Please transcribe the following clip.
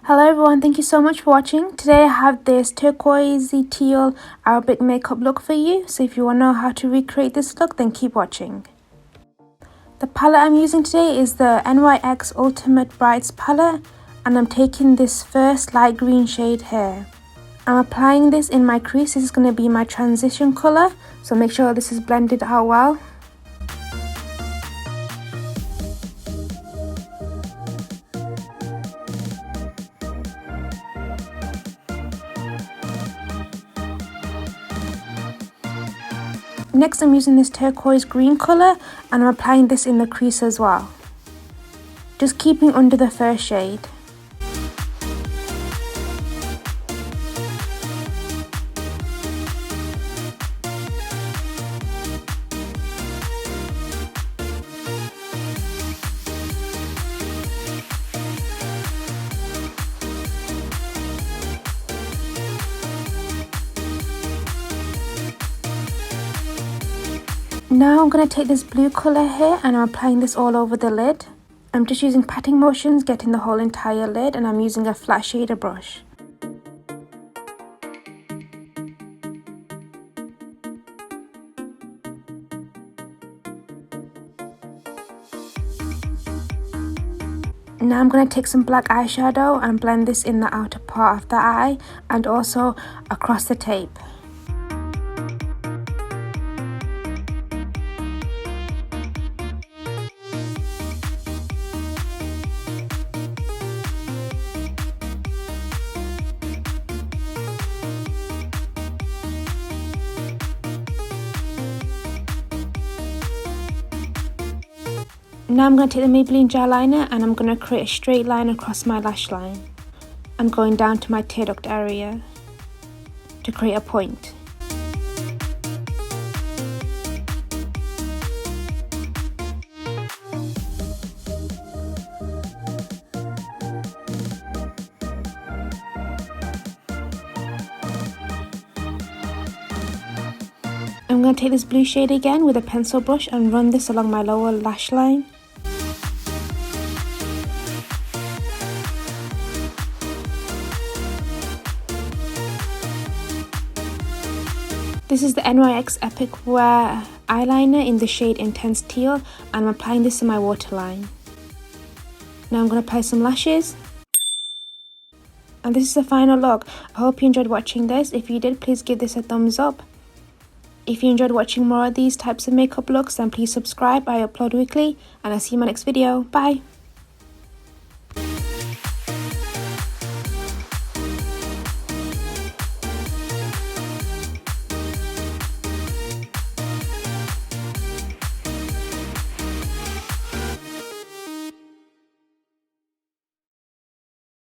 Hello everyone, thank you so much for watching. Today I have this turquoise teal Arabic makeup look for you. So if you want to know how to recreate this look, then keep watching. The palette I'm using today is the NYX Ultimate Bright Palette, and I'm taking this first light green shade here. I'm applying this in my crease. This is going to be my transition colour, so make sure this is blended out well. Next I'm using this turquoise green colour and I'm applying this in the crease as well. Just keeping under the first shade. Now I'm going to take this blue colour here and I'm applying this all over the lid. I'm just using patting motions, getting the whole entire lid, and I'm using a flat shader brush. Now I'm going to take some black eyeshadow and blend this in the outer part of the eye and also across the tape. Now I'm going to take the Maybelline Gel Eyeliner and I'm going to create a straight line across my lash line and going down to my tear duct area to create a point. I'm going to take this blue shade again with a pencil brush and run this along my lower lash line. This is the NYX Epic Wear eyeliner in the shade Intense Teal, and I'm applying this in my waterline. Now I'm going to apply some lashes. And this is the final look. I hope you enjoyed watching this. If you did, please give this a thumbs up. If you enjoyed watching more of these types of makeup looks, then please subscribe. I upload weekly, and I'll see you in my next video. Bye!